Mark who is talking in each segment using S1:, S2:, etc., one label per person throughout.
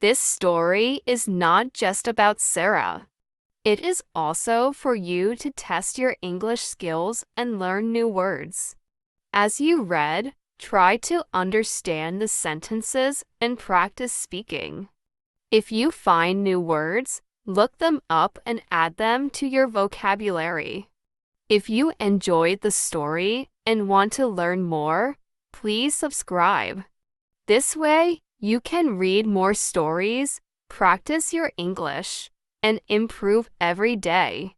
S1: This story is not just about Sarah. It is also for you to test your English skills and learn new words. As you read, try to understand the sentences and practice speaking. If you find new words, look them up and add them to your vocabulary. If you enjoyed the story and want to learn more, please subscribe. This way, you can read more stories, practice your English, and improve every day.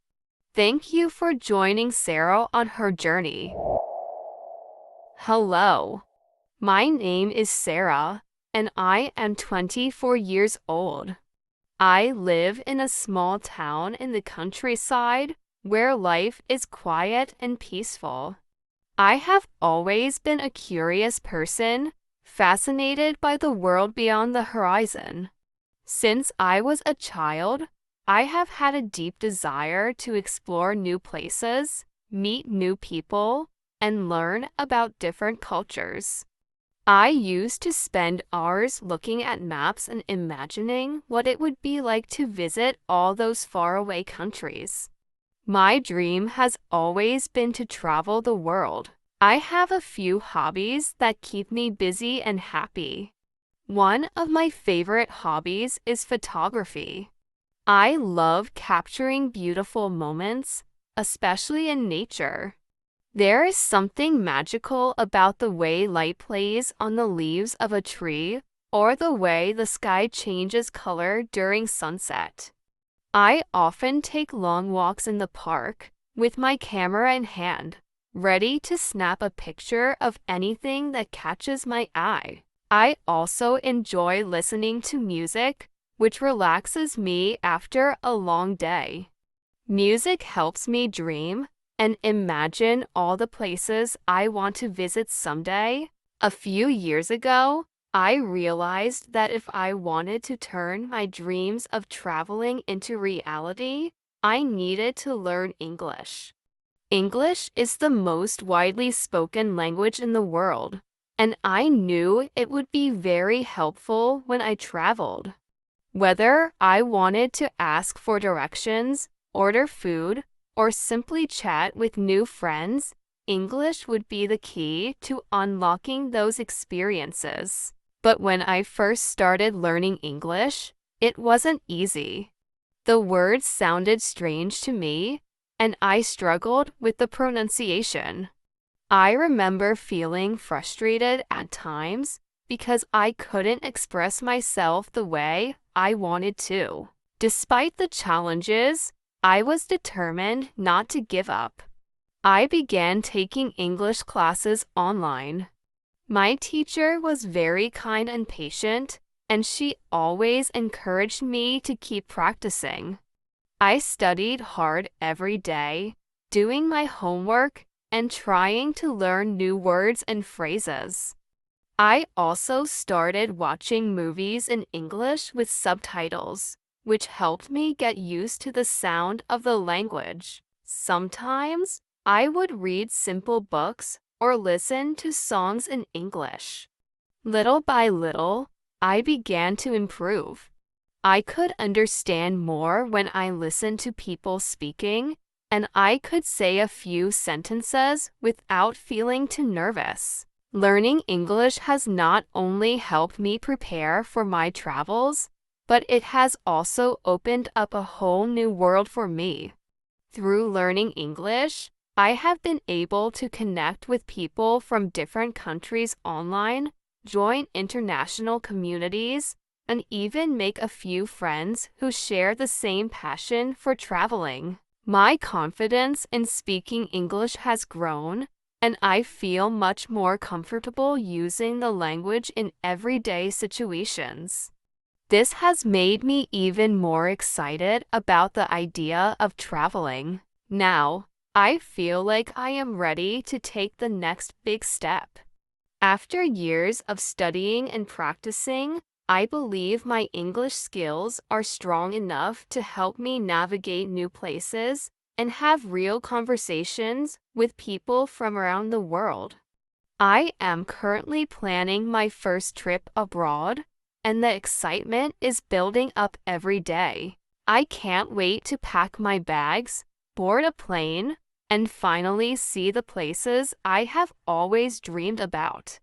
S1: Thank you for joining Sarah on her journey. Hello, my name is Sarah, and I am 24 years old. I live in a small town in the countryside where life is quiet and peaceful. I have always been a curious person, fascinated by the world beyond the horizon. Since I was a child, I have had a deep desire to explore new places, meet new people, and learn about different cultures. I used to spend hours looking at maps and imagining what it would be like to visit all those faraway countries. My dream has always been to travel the world. I have a few hobbies that keep me busy and happy. One of my favorite hobbies is photography. I love capturing beautiful moments, especially in nature. There is something magical about the way light plays on the leaves of a tree or the way the sky changes color during sunset. I often take long walks in the park with my camera in hand, ready to snap a picture of anything that catches my eye. I also enjoy listening to music, which relaxes me after a long day. Music helps me dream and imagine all the places I want to visit someday. A few years ago, I realized that if I wanted to turn my dreams of traveling into reality, I needed to learn English. English is the most widely spoken language in the world, and I knew it would be very helpful when I traveled. Whether I wanted to ask for directions, order food, or simply chat with new friends, English would be the key to unlocking those experiences. But when I first started learning English, it wasn't easy. The words sounded strange to me, and I struggled with the pronunciation. I remember feeling frustrated at times because I couldn't express myself the way I wanted to. Despite the challenges, I was determined not to give up. I began taking English classes online. My teacher was very kind and patient, and she always encouraged me to keep practicing. I studied hard every day, doing my homework and trying to learn new words and phrases. I also started watching movies in English with subtitles, which helped me get used to the sound of the language. Sometimes, I would read simple books or listen to songs in English. Little by little, I began to improve. I could understand more when I listened to people speaking, and I could say a few sentences without feeling too nervous. Learning English has not only helped me prepare for my travels, but it has also opened up a whole new world for me. Through learning English, I have been able to connect with people from different countries online, join international communities, and even make a few friends who share the same passion for traveling. My confidence in speaking English has grown, and I feel much more comfortable using the language in everyday situations. This has made me even more excited about the idea of traveling. Now, I feel like I am ready to take the next big step. After years of studying and practicing, I believe my English skills are strong enough to help me navigate new places and have real conversations with people from around the world. I am currently planning my first trip abroad, and the excitement is building up every day. I can't wait to pack my bags, board a plane, and finally see the places I have always dreamed about.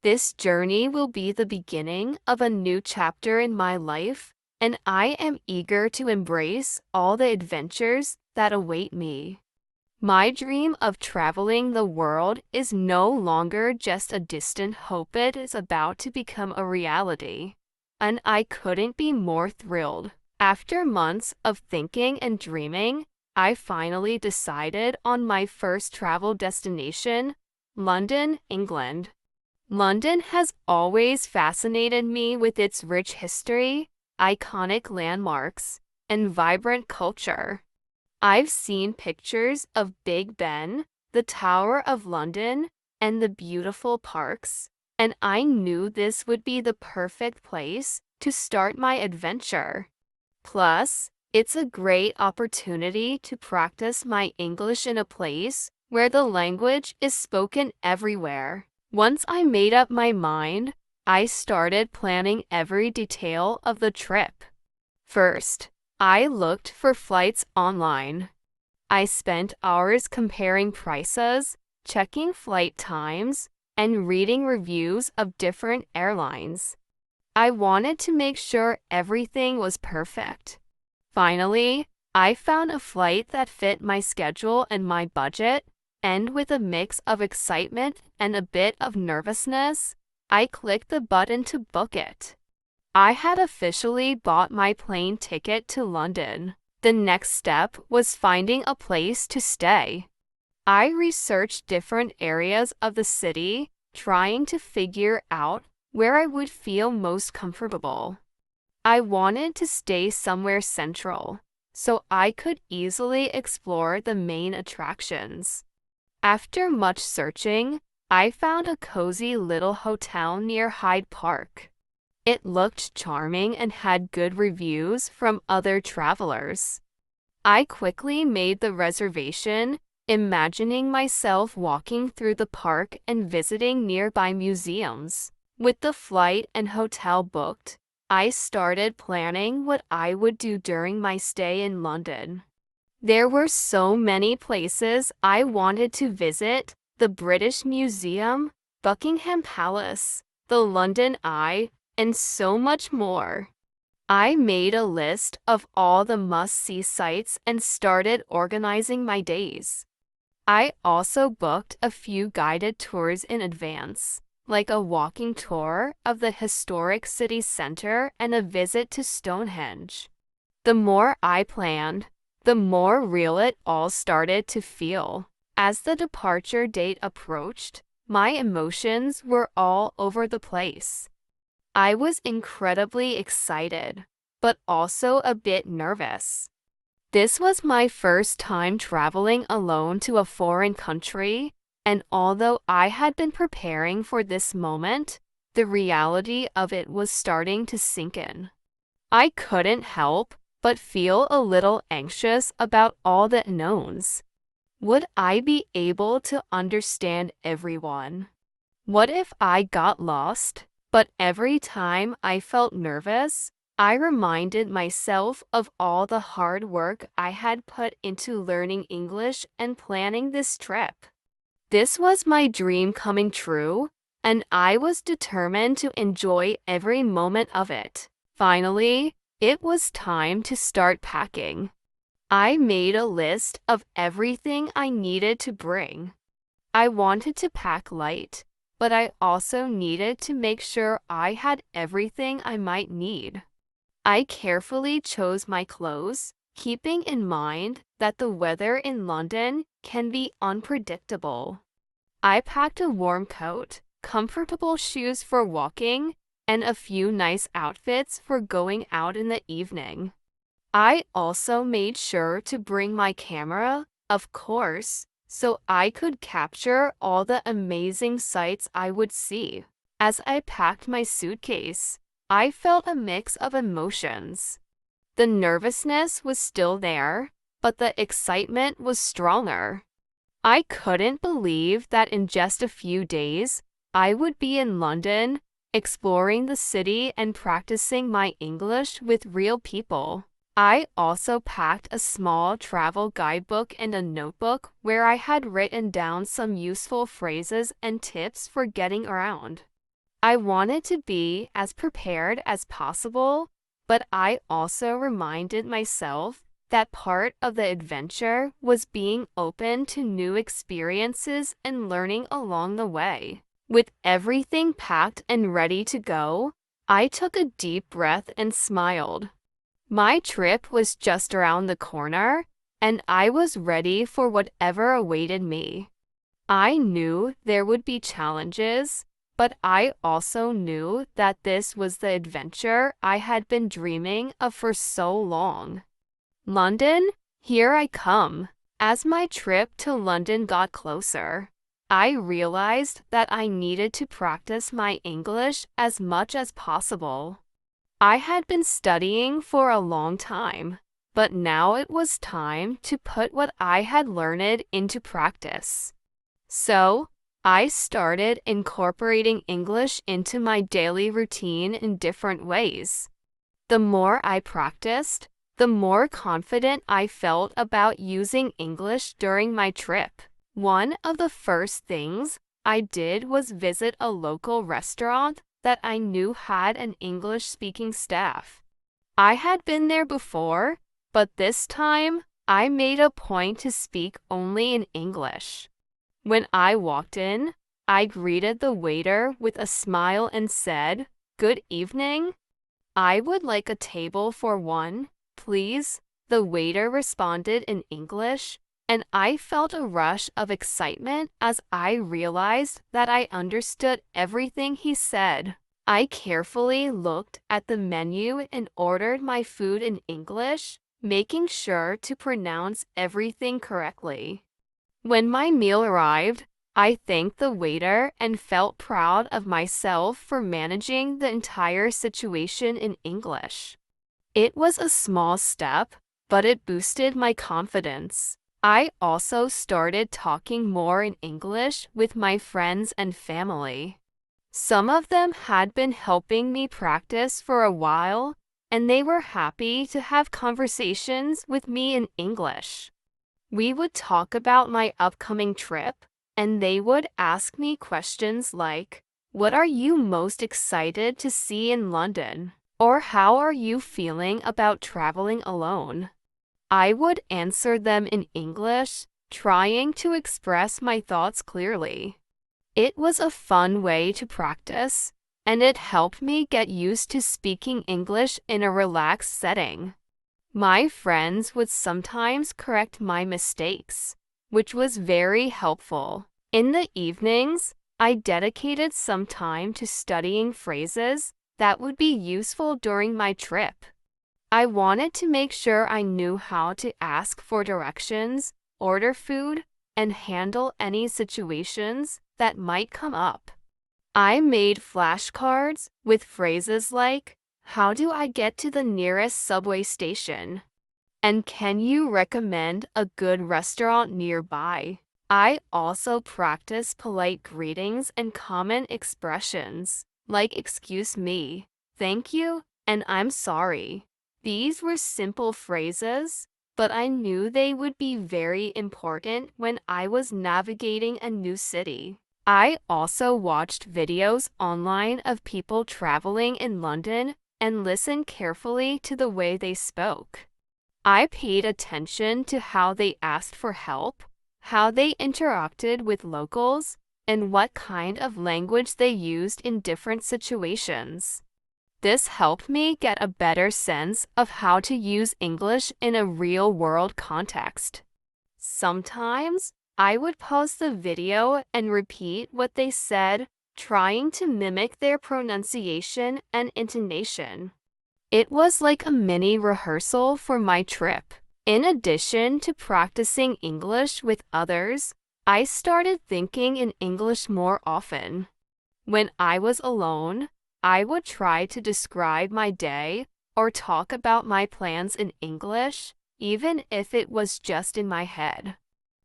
S1: This journey will be the beginning of a new chapter in my life, and I am eager to embrace all the adventures that await me. My dream of traveling the world is no longer just a distant hope, it is about to become a reality. And I couldn't be more thrilled. After months of thinking and dreaming, I finally decided on my first travel destination, London, England. London has always fascinated me with its rich history, iconic landmarks, and vibrant culture. I've seen pictures of Big Ben, the Tower of London, and the beautiful parks, and I knew this would be the perfect place to start my adventure. Plus, it's a great opportunity to practice my English in a place where the language is spoken everywhere. Once I made up my mind, I started planning every detail of the trip. First, I looked for flights online. I spent hours comparing prices, checking flight times, and reading reviews of different airlines. I wanted to make sure everything was perfect. Finally, I found a flight that fit my schedule and my budget, and with a mix of excitement and a bit of nervousness, I clicked the button to book it. I had officially bought my plane ticket to London. The next step was finding a place to stay. I researched different areas of the city, trying to figure out where I would feel most comfortable. I wanted to stay somewhere central, so I could easily explore the main attractions. After much searching, I found a cozy little hotel near Hyde Park. It looked charming and had good reviews from other travelers. I quickly made the reservation, imagining myself walking through the park and visiting nearby museums. With the flight and hotel booked, I started planning what I would do during my stay in London. There were so many places I wanted to visit: the British Museum, Buckingham Palace, the London Eye, and so much more. I made a list of all the must-see sites and started organizing my days. I also booked a few guided tours in advance, like a walking tour of the historic city center and a visit to Stonehenge. The more I planned, the more real it all started to feel. As the departure date approached, my emotions were all over the place. I was incredibly excited, but also a bit nervous. This was my first time traveling alone to a foreign country, and although I had been preparing for this moment, the reality of it was starting to sink in. I couldn't help but feel a little anxious about all the unknowns. Would I be able to understand everyone? What if I got lost? But every time I felt nervous, I reminded myself of all the hard work I had put into learning English and planning this trip. This was my dream coming true, and I was determined to enjoy every moment of it. Finally, it was time to start packing. I made a list of everything I needed to bring. I wanted to pack light, but I also needed to make sure I had everything I might need. I carefully chose my clothes, keeping in mind that the weather in London can be unpredictable. I packed a warm coat, comfortable shoes for walking, and a few nice outfits for going out in the evening. I also made sure to bring my camera, of course, so I could capture all the amazing sights I would see. As I packed my suitcase, I felt a mix of emotions. The nervousness was still there, but the excitement was stronger. I couldn't believe that in just a few days, I would be in London, exploring the city and practicing my English with real people. I also packed a small travel guidebook and a notebook where I had written down some useful phrases and tips for getting around. I wanted to be as prepared as possible, but I also reminded myself that part of the adventure was being open to new experiences and learning along the way. With everything packed and ready to go, I took a deep breath and smiled. My trip was just around the corner, and I was ready for whatever awaited me. I knew there would be challenges, but I also knew that this was the adventure I had been dreaming of for so long. London, here I come. As my trip to London got closer, I realized that I needed to practice my English as much as possible. I had been studying for a long time, but now it was time to put what I had learned into practice. So, I started incorporating English into my daily routine in different ways. The more I practiced, the more confident I felt about using English during my trip. One of the first things I did was visit a local restaurant that I knew had an English-speaking staff. I had been there before, but this time I made a point to speak only in English. When I walked in, I greeted the waiter with a smile and said, "Good evening. I would like a table for one, please." The waiter responded in English, and I felt a rush of excitement as I realized that I understood everything he said. I carefully looked at the menu and ordered my food in English, making sure to pronounce everything correctly. When my meal arrived, I thanked the waiter and felt proud of myself for managing the entire situation in English. It was a small step, but it boosted my confidence. I also started talking more in English with my friends and family. Some of them had been helping me practice for a while, and they were happy to have conversations with me in English. We would talk about my upcoming trip, and they would ask me questions like, "What are you most excited to see in London?" Or "How are you feeling about traveling alone?" I would answer them in English, trying to express my thoughts clearly. It was a fun way to practice, and it helped me get used to speaking English in a relaxed setting. My friends would sometimes correct my mistakes, which was very helpful. In the evenings, I dedicated some time to studying phrases that would be useful during my trip. I wanted to make sure I knew how to ask for directions, order food, and handle any situations that might come up. I made flashcards with phrases like, "How do I get to the nearest subway station?" And "Can you recommend a good restaurant nearby?" I also practiced polite greetings and common expressions, like "Excuse me," "Thank you," and "I'm sorry." These were simple phrases, but I knew they would be very important when I was navigating a new city. I also watched videos online of people traveling in London and listened carefully to the way they spoke. I paid attention to how they asked for help, how they interacted with locals, and what kind of language they used in different situations. This helped me get a better sense of how to use English in a real-world context. Sometimes, I would pause the video and repeat what they said, trying to mimic their pronunciation and intonation. It was like a mini rehearsal for my trip. In addition to practicing English with others, I started thinking in English more often. When I was alone, I would try to describe my day or talk about my plans in English, even if it was just in my head.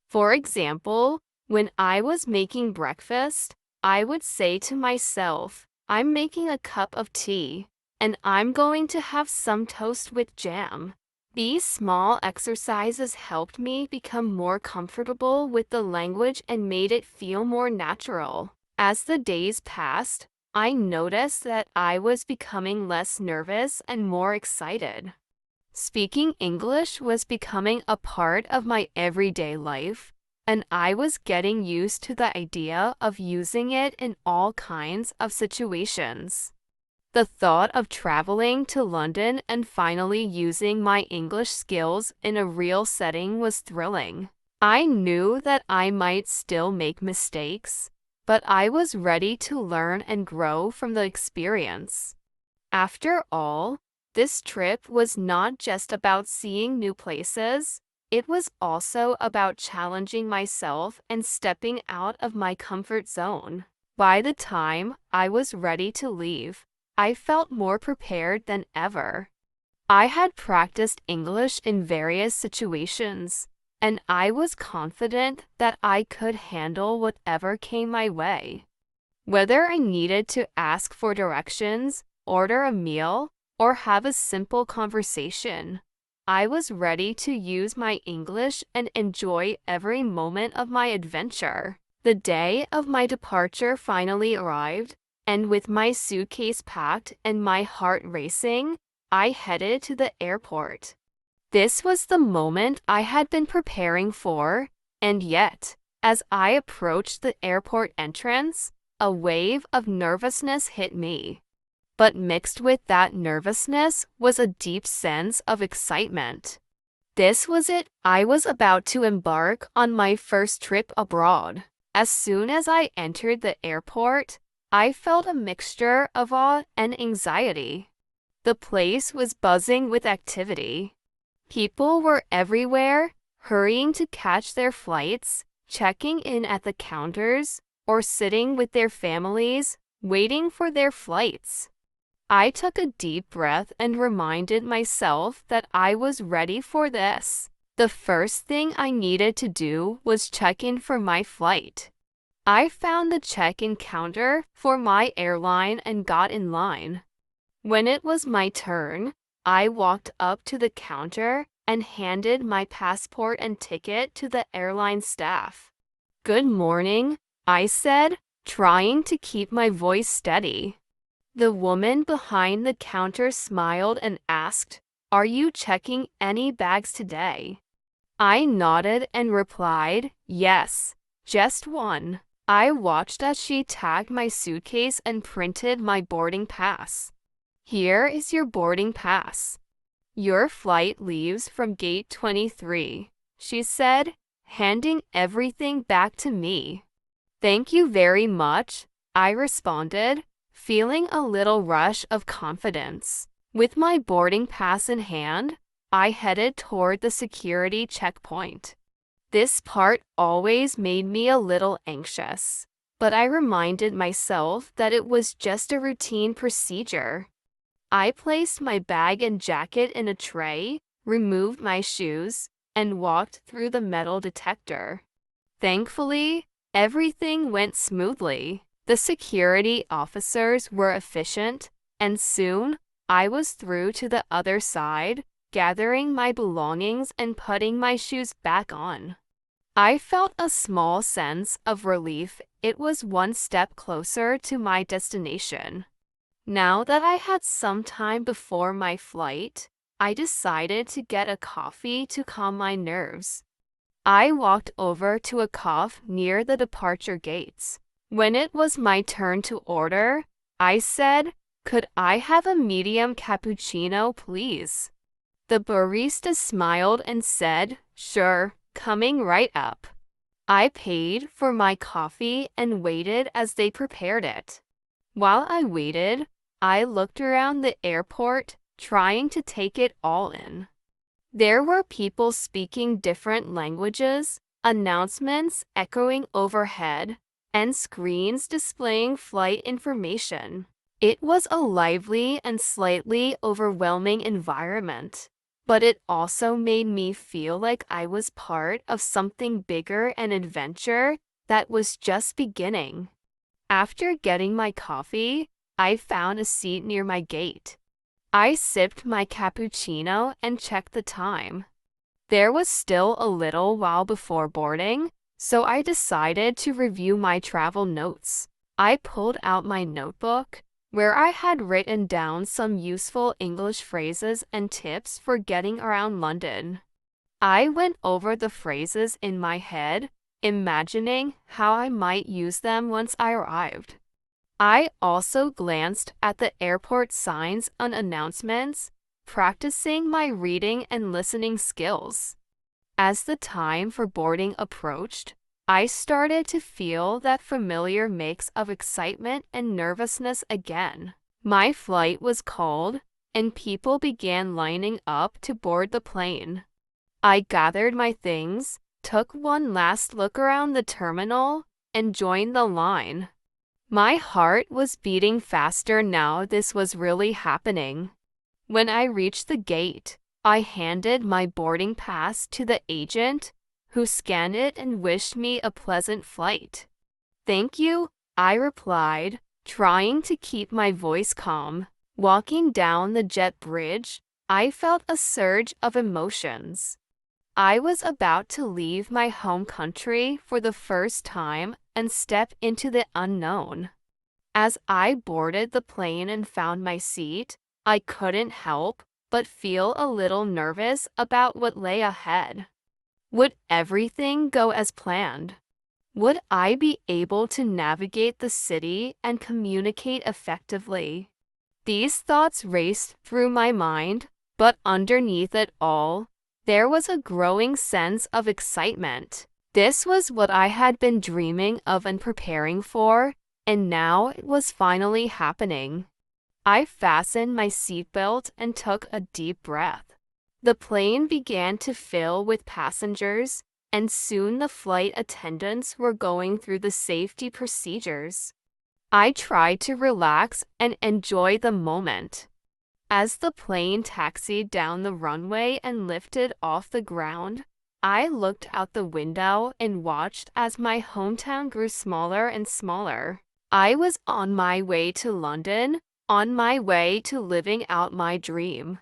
S1: For example, when I was making breakfast, I would say to myself, I'm making a cup of tea, and I'm going to have some toast with jam. These small exercises helped me become more comfortable with the language and made it feel more natural. As the days passed, I noticed that I was becoming less nervous and more excited. Speaking English was becoming a part of my everyday life, and I was getting used to the idea of using it in all kinds of situations. The thought of traveling to London and finally using my English skills in a real setting was thrilling. I knew that I might still make mistakes, but I was ready to learn and grow from the experience. After all, this trip was not just about seeing new places, it was also about challenging myself and stepping out of my comfort zone. By the time I was ready to leave, I felt more prepared than ever. I had practiced English in various situations, and I was confident that I could handle whatever came my way. Whether I needed to ask for directions, order a meal, or have a simple conversation, I was ready to use my English and enjoy every moment of my adventure. The day of my departure finally arrived, and with my suitcase packed and my heart racing, I headed to the airport. This was the moment I had been preparing for, and yet, as I approached the airport entrance, a wave of nervousness hit me. But mixed with that nervousness was a deep sense of excitement. This was it. I was about to embark on my first trip abroad. As soon as I entered the airport, I felt a mixture of awe and anxiety. The place was buzzing with activity. People were everywhere, hurrying to catch their flights, checking in at the counters, or sitting with their families, waiting for their flights. I took a deep breath and reminded myself that I was ready for this. The first thing I needed to do was check in for my flight. I found the check-in counter for my airline and got in line. When it was my turn, I walked up to the counter and handed my passport and ticket to the airline staff. "Good morning," I said, trying to keep my voice steady. The woman behind the counter smiled and asked, "Are you checking any bags today?" I nodded and replied, "Yes, just one." I watched as she tagged my suitcase and printed my boarding pass. "Here is your boarding pass. Your flight leaves from gate 23, she said, handing everything back to me. "Thank you very much," I responded, feeling a little rush of confidence. With my boarding pass in hand, I headed toward the security checkpoint. This part always made me a little anxious, but I reminded myself that it was just a routine procedure. I placed my bag and jacket in a tray, removed my shoes, and walked through the metal detector. Thankfully, everything went smoothly. The security officers were efficient, and soon I was through to the other side, gathering my belongings and putting my shoes back on. I felt a small sense of relief. It was one step closer to my destination. Now that I had some time before my flight, I decided to get a coffee to calm my nerves. I walked over to a cafe near the departure gates. When it was my turn to order, I said, "Could I have a medium cappuccino, please?" The barista smiled and said, "Sure, coming right up." I paid for my coffee and waited as they prepared it. While I waited, I looked around the airport, trying to take it all in. There were people speaking different languages, announcements echoing overhead, and screens displaying flight information. It was a lively and slightly overwhelming environment, but it also made me feel like I was part of something bigger, an adventure that was just beginning. After getting my coffee, I found a seat near my gate. I sipped my cappuccino and checked the time. There was still a little while before boarding, so I decided to review my travel notes. I pulled out my notebook, where I had written down some useful English phrases and tips for getting around London. I went over the phrases in my head, imagining how I might use them once I arrived. I also glanced at the airport signs and announcements, practicing my reading and listening skills. As the time for boarding approached, I started to feel that familiar mix of excitement and nervousness again. My flight was called, and people began lining up to board the plane. I gathered my things, took one last look around the terminal, and joined the line. My heart was beating faster now this was really happening. When I reached the gate, I handed my boarding pass to the agent, who scanned it and wished me a pleasant flight. "Thank you," I replied, trying to keep my voice calm. Walking down the jet bridge, I felt a surge of emotions. I was about to leave my home country for the first time and step into the unknown. As I boarded the plane and found my seat, I couldn't help but feel a little nervous about what lay ahead. Would everything go as planned? Would I be able to navigate the city and communicate effectively? These thoughts raced through my mind, but underneath it all, there was a growing sense of excitement. This was what I had been dreaming of and preparing for, and now it was finally happening. I fastened my seatbelt and took a deep breath. The plane began to fill with passengers, and soon the flight attendants were going through the safety procedures. I tried to relax and enjoy the moment. As the plane taxied down the runway and lifted off the ground, I looked out the window and watched as my hometown grew smaller and smaller. I was on my way to London, on my way to living out my dream.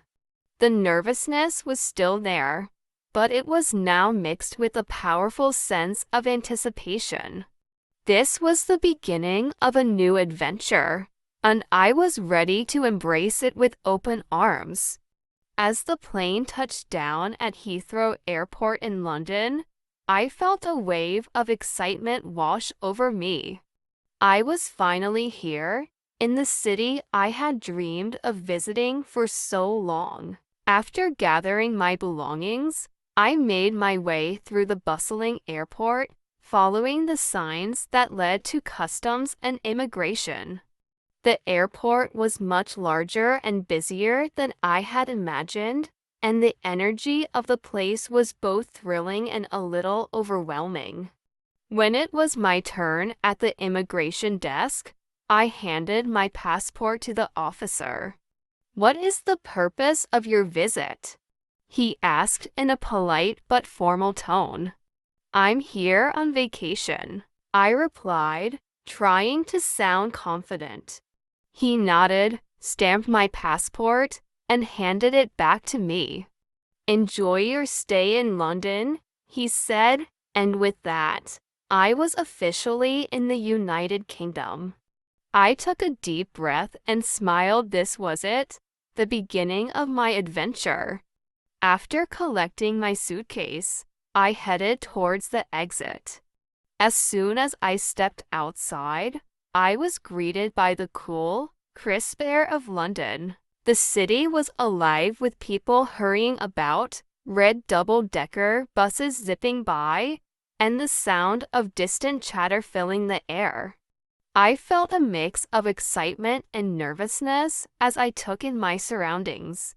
S1: The nervousness was still there, but it was now mixed with a powerful sense of anticipation. This was the beginning of a new adventure, and I was ready to embrace it with open arms. As the plane touched down at Heathrow Airport in London, I felt a wave of excitement wash over me. I was finally here, in the city I had dreamed of visiting for so long. After gathering my belongings, I made my way through the bustling airport, following the signs that led to customs and immigration. The airport was much larger and busier than I had imagined, and the energy of the place was both thrilling and a little overwhelming. When it was my turn at the immigration desk, I handed my passport to the officer. "What is the purpose of your visit?" he asked in a polite but formal tone. "I'm here on vacation," I replied, trying to sound confident. He nodded, stamped my passport, and handed it back to me. "Enjoy your stay in London," he said, and with that, I was officially in the United Kingdom. I took a deep breath and smiled. This was it, the beginning of my adventure. After collecting my suitcase, I headed towards the exit. As soon as I stepped outside, I was greeted by the cool, crisp air of London. The city was alive with people hurrying about, red double-decker buses zipping by, and the sound of distant chatter filling the air. I felt a mix of excitement and nervousness as I took in my surroundings.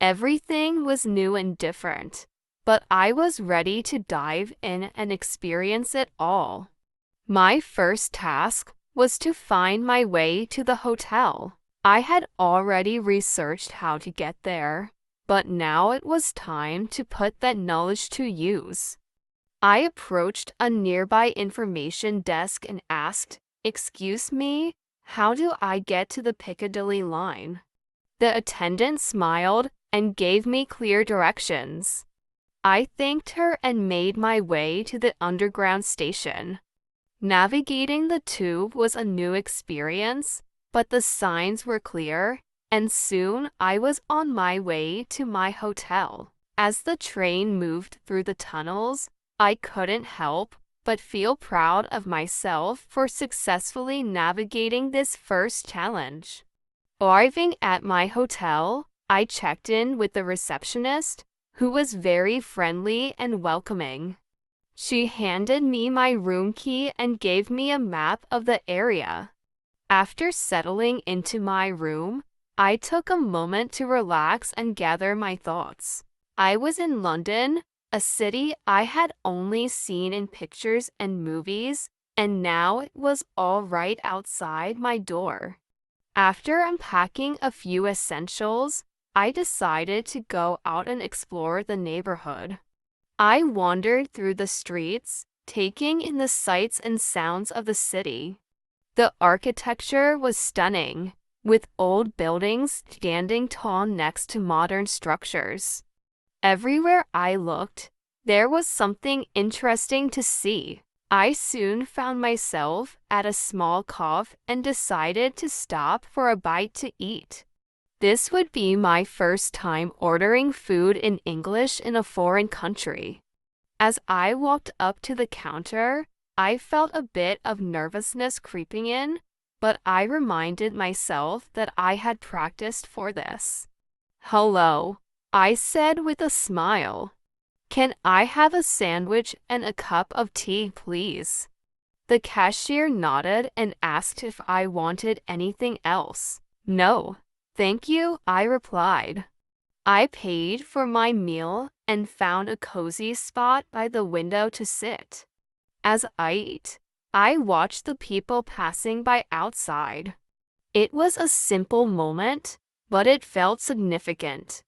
S1: Everything was new and different, but I was ready to dive in and experience it all. My first task was to find my way to the hotel. I had already researched how to get there, but now it was time to put that knowledge to use. I approached a nearby information desk and asked, "Excuse me, How do I get to the Piccadilly line? The attendant smiled and gave me clear directions. I thanked her and made my way to the underground station. Navigating the tube was a new experience, but the signs were clear, and soon I was on my way to my hotel. As the train moved through the tunnels, I couldn't help but feel proud of myself for successfully navigating this first challenge. Arriving at my hotel, I checked in with the receptionist, who was very friendly and welcoming. She handed me my room key and gave me a map of the area. After settling into my room, I took a moment to relax and gather my thoughts. I was in London, a city I had only seen in pictures and movies, and now it was all right outside my door. After unpacking a few essentials, I decided to go out and explore the neighborhood. I wandered through the streets, taking in the sights and sounds of the city. The architecture was stunning, with old buildings standing tall next to modern structures. Everywhere I looked, there was something interesting to see. I soon found myself at a small cafe and decided to stop for a bite to eat. This would be my first time ordering food in English in a foreign country. As I walked up to the counter, I felt a bit of nervousness creeping in, but I reminded myself that I had practiced for this. "Hello," I said with a smile. "Can I have a sandwich and a cup of tea, please?" The cashier nodded and asked if I wanted anything else. "No, thank you," I replied. I paid for my meal and found a cozy spot by the window to sit. As I ate, I watched the people passing by outside. It was a simple moment, but it felt significant.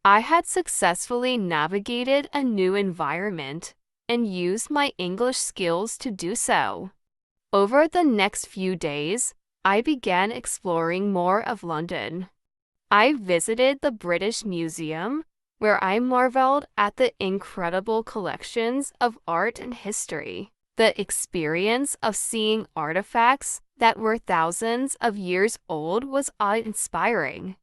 S1: I had successfully navigated a new environment and used my English skills to do so. Over the next few days, I began exploring more of London. I visited the British Museum, where I marveled at the incredible collections of art and history. The experience of seeing artifacts that were thousands of years old was awe-inspiring.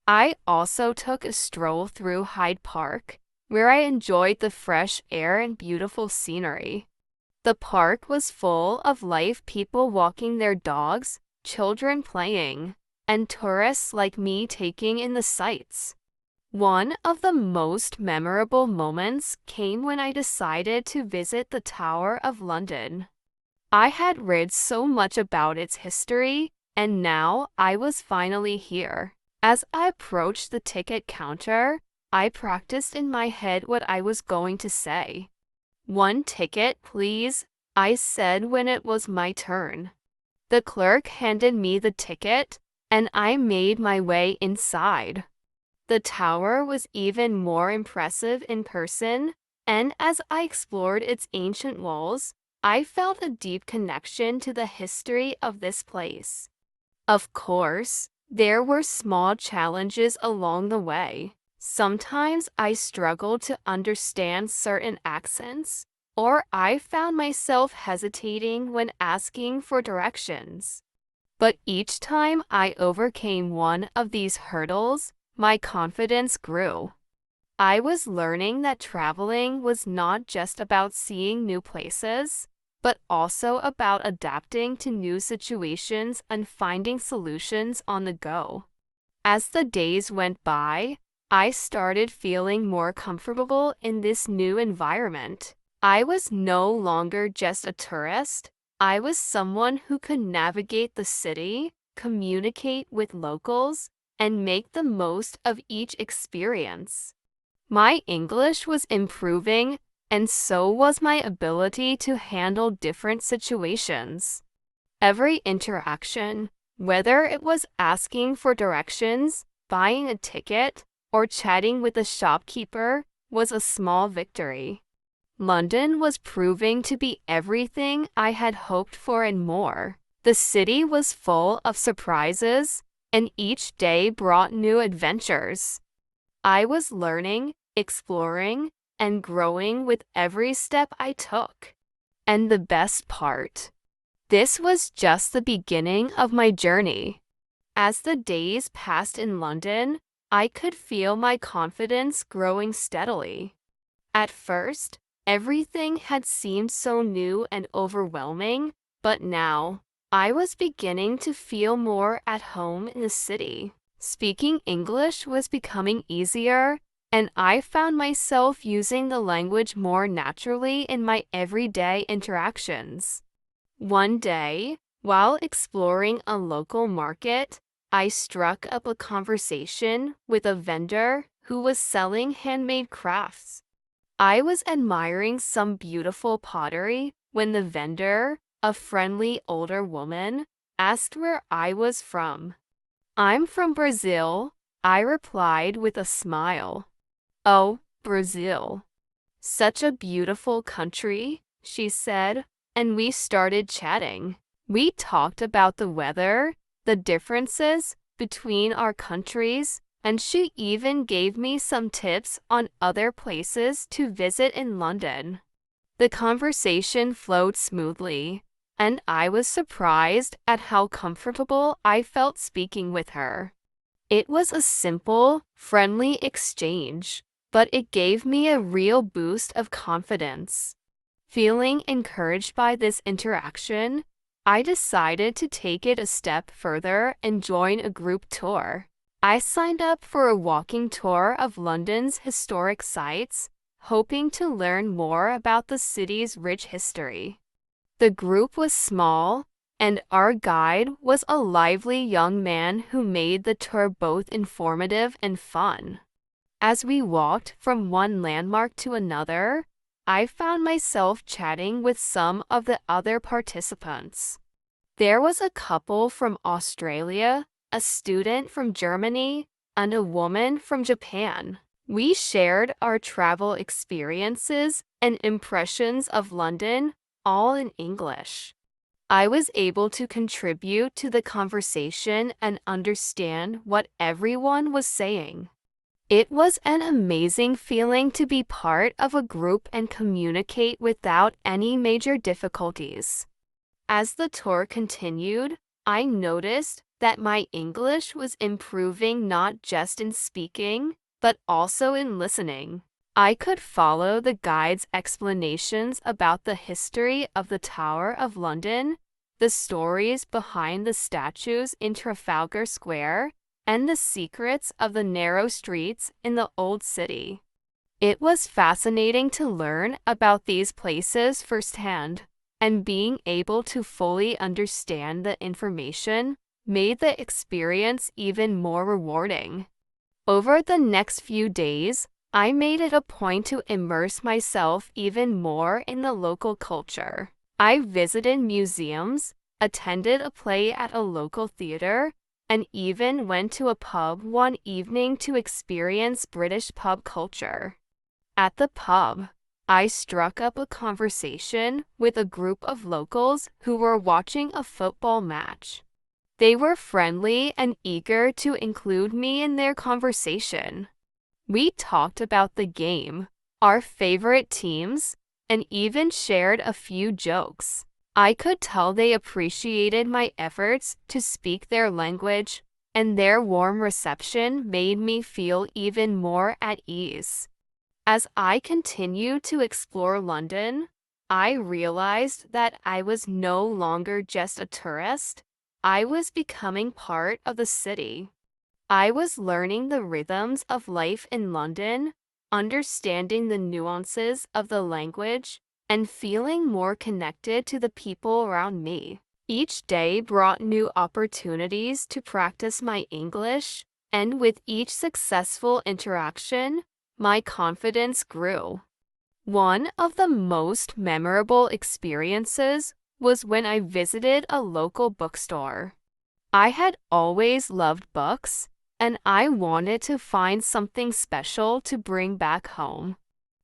S1: I also took a stroll through Hyde Park, where I enjoyed the fresh air and beautiful scenery. The park was full of live people walking their dogs, children playing, and tourists like me taking in the sights. One of the most memorable moments came when I decided to visit the Tower of London. I had read so much about its history, and now I was finally here. As I approached the ticket counter, I practiced in my head what I was going to say. "One ticket, please," I said when it was my turn. The clerk handed me the ticket, and I made my way inside. The tower was even more impressive in person, and as I explored its ancient walls, I felt a deep connection to the history of this place. Of course, there were small challenges along the way. Sometimes I struggled to understand certain accents, or I found myself hesitating when asking for directions. But each time I overcame one of these hurdles, my confidence grew. I was learning that traveling was not just about seeing new places, but also about adapting to new situations and finding solutions on the go. As the days went by, I started feeling more comfortable in this new environment. I was no longer just a tourist. I was someone who could navigate the city, communicate with locals, and make the most of each experience. My English was improving, and so was my ability to handle different situations. Every interaction, whether it was asking for directions, buying a ticket, or chatting with a shopkeeper, was a small victory. London was proving to be everything I had hoped for and more. The The city was full of surprises, and each day brought new adventures. I was learning, exploring, and growing with every step I took. And the best part, this was just the beginning of my journey. As the days passed in London, I could feel my confidence growing steadily. At first, everything had seemed so new and overwhelming, but now, I was beginning to feel more at home in the city. Speaking English was becoming easier, and I found myself using the language more naturally in my everyday interactions. One day, while exploring a local market, I struck up a conversation with a vendor who was selling handmade crafts. I was admiring some beautiful pottery when the vendor, a friendly older woman, asked where I was from. "I'm from Brazil," I replied with a smile. "Oh, Brazil. Such a beautiful country," she said, and we started chatting. We talked about the weather, the differences between our countries, and she even gave me some tips on other places to visit in London. The conversation flowed smoothly, and I was surprised at how comfortable I felt speaking with her. It was a simple, friendly exchange, but it gave me a real boost of confidence. Feeling encouraged by this interaction, I decided to take it a step further and join a group tour. I signed up for a walking tour of London's historic sites, hoping to learn more about the city's rich history. The group was small, and our guide was a lively young man who made the tour both informative and fun. As we walked from one landmark to another, I found myself chatting with some of the other participants. There was a couple from Australia, a student from Germany, and a woman from Japan. We shared our travel experiences and impressions of London, all in English. I was able to contribute to the conversation and understand what everyone was saying. It was an amazing feeling to be part of a group and communicate without any major difficulties. As the tour continued, I noticed that my English was improving not just in speaking, but also in listening. I could follow the guide's explanations about the history of the Tower of London, the stories behind the statues in Trafalgar Square, and the secrets of the narrow streets in the old city. It was fascinating to learn about these places firsthand, and being able to fully understand the information made the experience even more rewarding. Over the next few days, I made it a point to immerse myself even more in the local culture. I visited museums, attended a play at a local theater, and even went to a pub one evening to experience British pub culture. At the pub, I struck up a conversation with a group of locals who were watching a football match. They were friendly and eager to include me in their conversation. We talked about the game, our favorite teams, and even shared a few jokes. I could tell they appreciated my efforts to speak their language, and their warm reception made me feel even more at ease. As I continued to explore London, I realized that I was no longer just a tourist. I was becoming part of the city. I was learning the rhythms of life in London, understanding the nuances of the language, and feeling more connected to the people around me. Each day brought new opportunities to practice my English, and with each successful interaction, my confidence grew. One of the most memorable experiences was when I visited a local bookstore. I had always loved books, and I wanted to find something special to bring back home.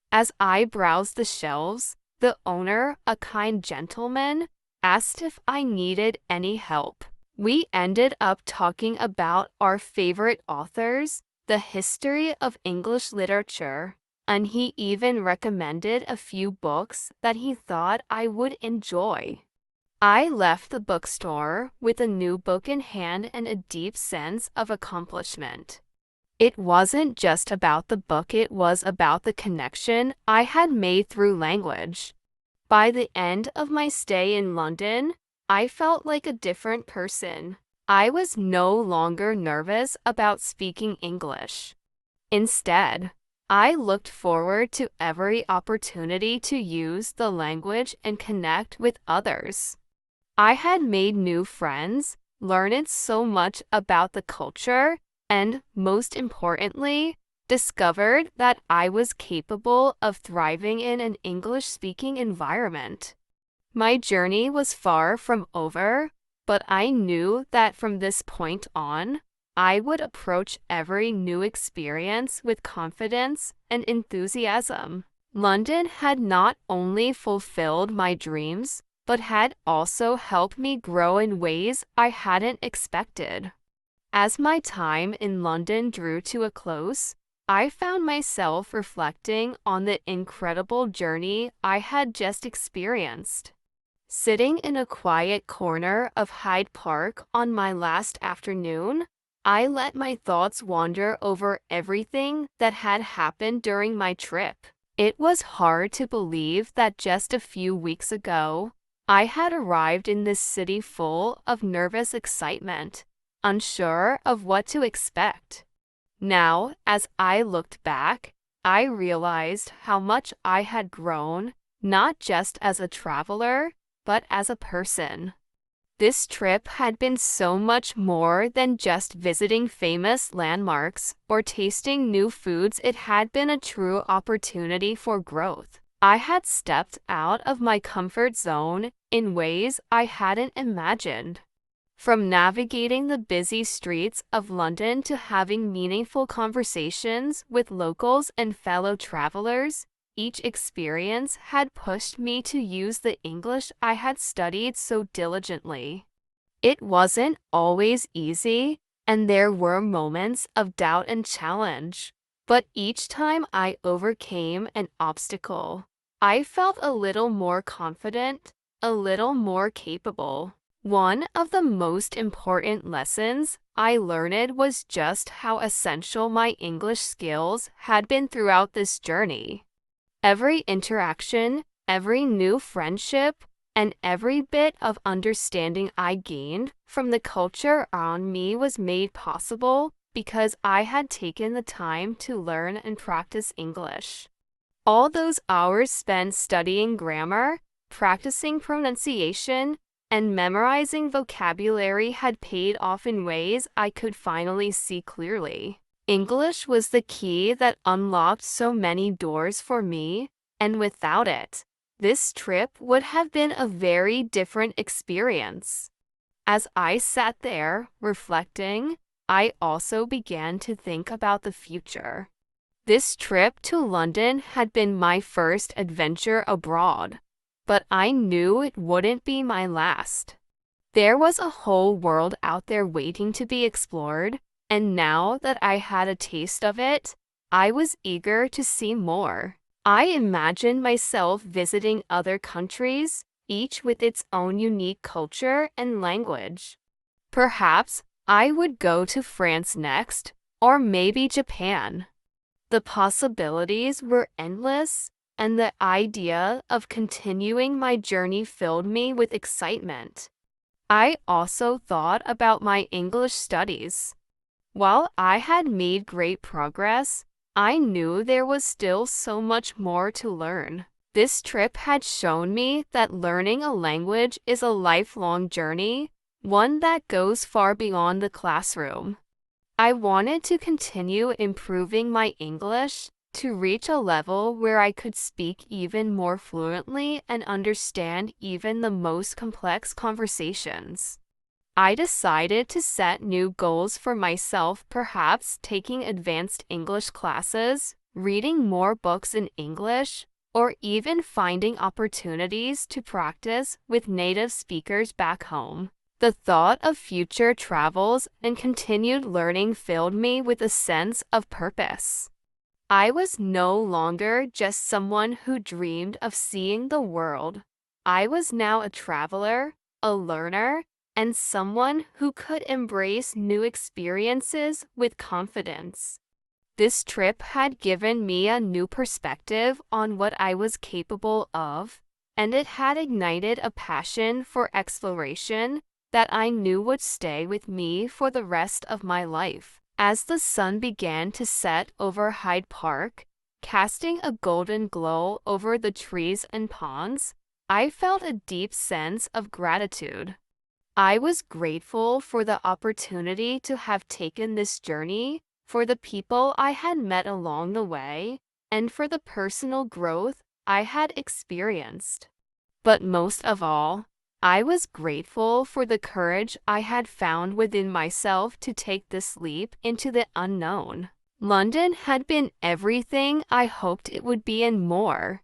S1: As I browsed the shelves, the owner, a kind gentleman, asked if I needed any help. We ended up talking about our favorite authors, the history of English literature, and he even recommended a few books that he thought I would enjoy. I left the bookstore with a new book in hand and a deep sense of accomplishment. It wasn't just about the book, it was about the connection I had made through language. By the end of my stay in London, I felt like a different person. I was no longer nervous about speaking English. Instead, I looked forward to every opportunity to use the language and connect with others. I had made new friends, learned so much about the culture, and, most importantly, discovered that I was capable of thriving in an English-speaking environment. My journey was far from over, but I knew that from this point on, I would approach every new experience with confidence and enthusiasm. London had not only fulfilled my dreams, but had also helped me grow in ways I hadn't expected. As my time in London drew to a close, I found myself reflecting on the incredible journey I had just experienced. Sitting in a quiet corner of Hyde Park on my last afternoon, I let my thoughts wander over everything that had happened during my trip. It was hard to believe that just a few weeks ago, I had arrived in this city full of nervous excitement, unsure of what to expect. Now, as I looked back, I realized how much I had grown, not just as a traveler, but as a person. This trip had been so much more than just visiting famous landmarks or tasting new foods. It had been a true opportunity for growth. I had stepped out of my comfort zone in ways I hadn't imagined. From navigating the busy streets of London to having meaningful conversations with locals and fellow travelers, each experience had pushed me to use the English I had studied so diligently. It wasn't always easy, and there were moments of doubt and challenge. But each time I overcame an obstacle, I felt a little more confident, a little more capable. One of the most important lessons I learned was just how essential my English skills had been throughout this journey. Every interaction, every new friendship, and every bit of understanding I gained from the culture around me was made possible because I had taken the time to learn and practice English. All those hours spent studying grammar, practicing pronunciation, and memorizing vocabulary had paid off in ways I could finally see clearly. English was the key that unlocked so many doors for me, and without it, this trip would have been a very different experience. As I sat there, reflecting, I also began to think about the future. This trip to London had been my first adventure abroad, but I knew it wouldn't be my last. There was a whole world out there waiting to be explored, and now that I had a taste of it, I was eager to see more. I imagined myself visiting other countries, each with its own unique culture and language. Perhaps I would go to France next, or maybe Japan. The possibilities were endless, and the idea of continuing my journey filled me with excitement. I also thought about my English studies. While I had made great progress, I knew there was still so much more to learn. This trip had shown me that learning a language is a lifelong journey, one that goes far beyond the classroom. I wanted to continue improving my English to reach a level where I could speak even more fluently and understand even the most complex conversations. I decided to set new goals for myself, perhaps taking advanced English classes, reading more books in English, or even finding opportunities to practice with native speakers back home. The thought of future travels and continued learning filled me with a sense of purpose. I was no longer just someone who dreamed of seeing the world. I was now a traveler, a learner, and someone who could embrace new experiences with confidence. This trip had given me a new perspective on what I was capable of, and it had ignited a passion for exploration that I knew would stay with me for the rest of my life. As the sun began to set over Hyde Park, casting a golden glow over the trees and ponds, I felt a deep sense of gratitude. I was grateful for the opportunity to have taken this journey, for the people I had met along the way, and for the personal growth I had experienced. But most of all, I was grateful for the courage I had found within myself to take this leap into the unknown. London had been everything I hoped it would be and more.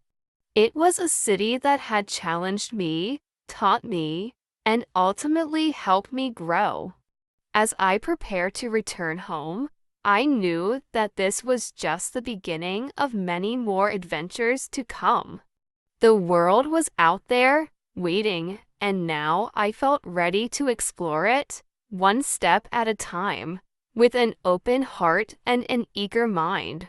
S1: It was a city that had challenged me, taught me, and ultimately helped me grow. As I prepared to return home, I knew that this was just the beginning of many more adventures to come. The world was out there, waiting, and now I felt ready to explore it, one step at a time, with an open heart and an eager mind.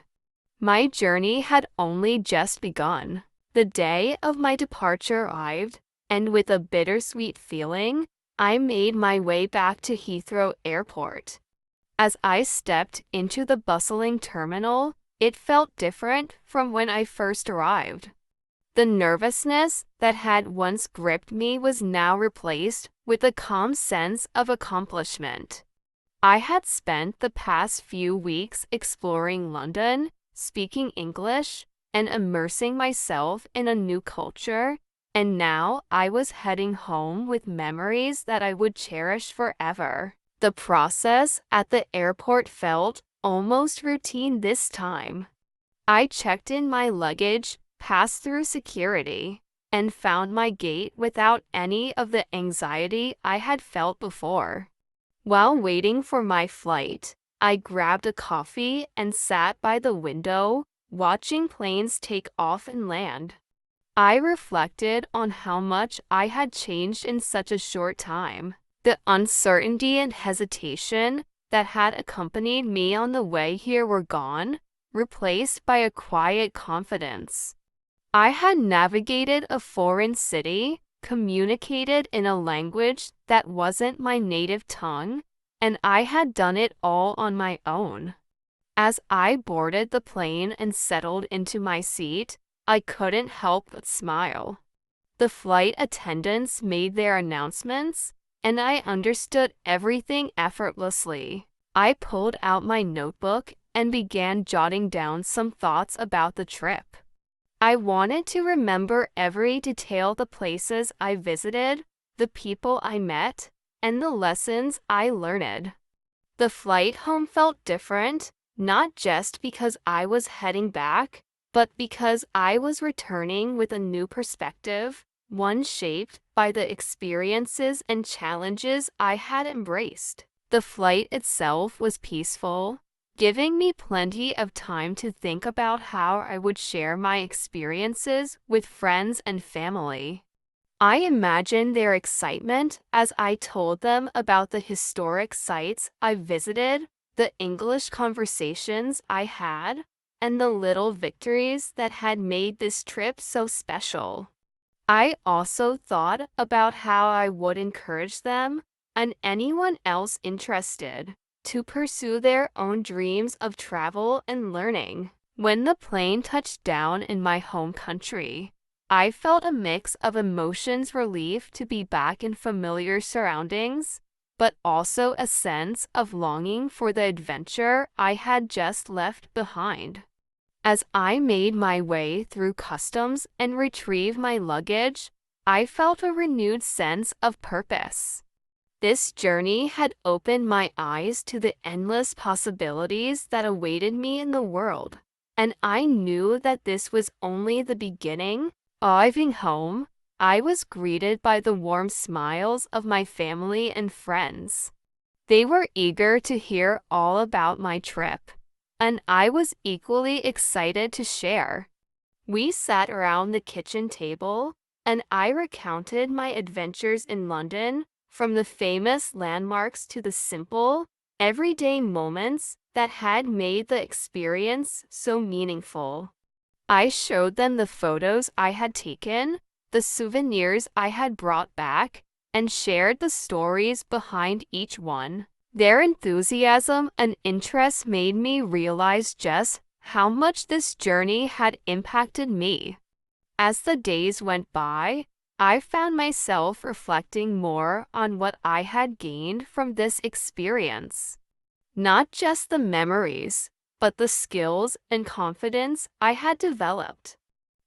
S1: My journey had only just begun. The day of my departure arrived, and with a bittersweet feeling, I made my way back to Heathrow Airport. As I stepped into the bustling terminal, it felt different from when I first arrived. The nervousness that had once gripped me was now replaced with a calm sense of accomplishment. I had spent the past few weeks exploring London, speaking English, and immersing myself in a new culture, and now I was heading home with memories that I would cherish forever. The process at the airport felt almost routine this time. I checked in my luggage, passed through security, and found my gate without any of the anxiety I had felt before. While waiting for my flight, I grabbed a coffee and sat by the window, watching planes take off and land. I reflected on how much I had changed in such a short time. The uncertainty and hesitation that had accompanied me on the way here were gone, replaced by a quiet confidence. I had navigated a foreign city, communicated in a language that wasn't my native tongue, and I had done it all on my own. As I boarded the plane and settled into my seat, I couldn't help but smile. The flight attendants made their announcements, and I understood everything effortlessly. I pulled out my notebook and began jotting down some thoughts about the trip. I wanted to remember every detail: the places I visited, the people I met, and the lessons I learned. The flight home felt different, not just because I was heading back, but because I was returning with a new perspective, one shaped by the experiences and challenges I had embraced. The flight itself was peaceful, giving me plenty of time to think about how I would share my experiences with friends and family. I imagined their excitement as I told them about the historic sites I visited, the English conversations I had, and the little victories that had made this trip so special. I also thought about how I would encourage them, and anyone else interested, to pursue their own dreams of travel and learning. When the plane touched down in my home country, I felt a mix of emotions: relief to be back in familiar surroundings, but also a sense of longing for the adventure I had just left behind. As I made my way through customs and retrieved my luggage, I felt a renewed sense of purpose. This journey had opened my eyes to the endless possibilities that awaited me in the world, and I knew that this was only the beginning. Arriving home, I was greeted by the warm smiles of my family and friends. They were eager to hear all about my trip, and I was equally excited to share. We sat around the kitchen table, and I recounted my adventures in London, from the famous landmarks to the simple, everyday moments that had made the experience so meaningful. I showed them the photos I had taken, the souvenirs I had brought back, and shared the stories behind each one. Their enthusiasm and interest made me realize just how much this journey had impacted me. As the days went by, I found myself reflecting more on what I had gained from this experience. Not just the memories, but the skills and confidence I had developed.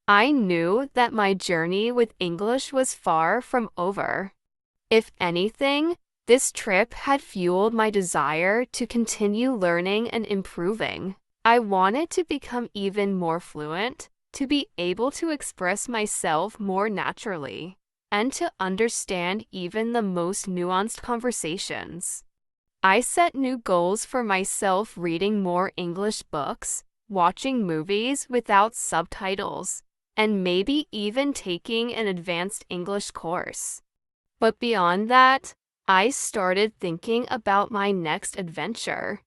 S1: I knew that my journey with English was far from over. If anything, this trip had fueled my desire to continue learning and improving. I wanted to become even more fluent, to be able to express myself more naturally, and to understand even the most nuanced conversations. I set new goals for myself, reading more English books, watching movies without subtitles, and maybe even taking an advanced English course. But beyond that, I started thinking about my next adventure.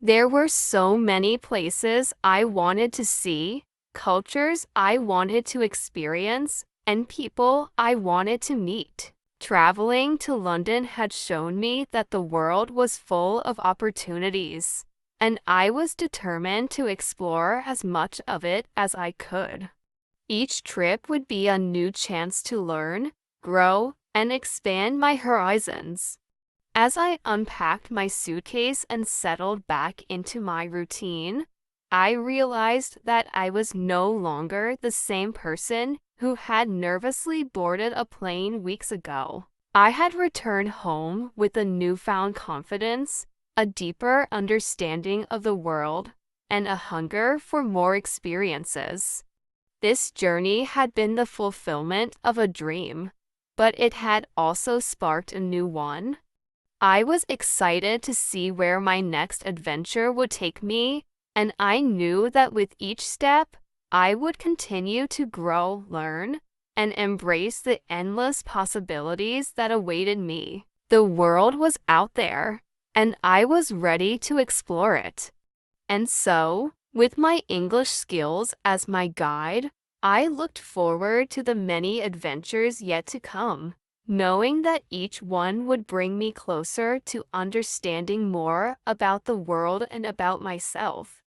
S1: There were so many places I wanted to see, cultures I wanted to experience, and people I wanted to meet. Traveling to London had shown me that the world was full of opportunities, and I was determined to explore as much of it as I could. Each trip would be a new chance to learn, grow, and expand my horizons. As I unpacked my suitcase and settled back into my routine, I realized that I was no longer the same person who had nervously boarded a plane weeks ago. I had returned home with a newfound confidence, a deeper understanding of the world, and a hunger for more experiences. This journey had been the fulfillment of a dream, but it had also sparked a new one. I was excited to see where my next adventure would take me, and I knew that with each step, I would continue to grow, learn, and embrace the endless possibilities that awaited me. The world was out there, and I was ready to explore it. And so, with my English skills as my guide, I looked forward to the many adventures yet to come, knowing that each one would bring me closer to understanding more about the world and about myself.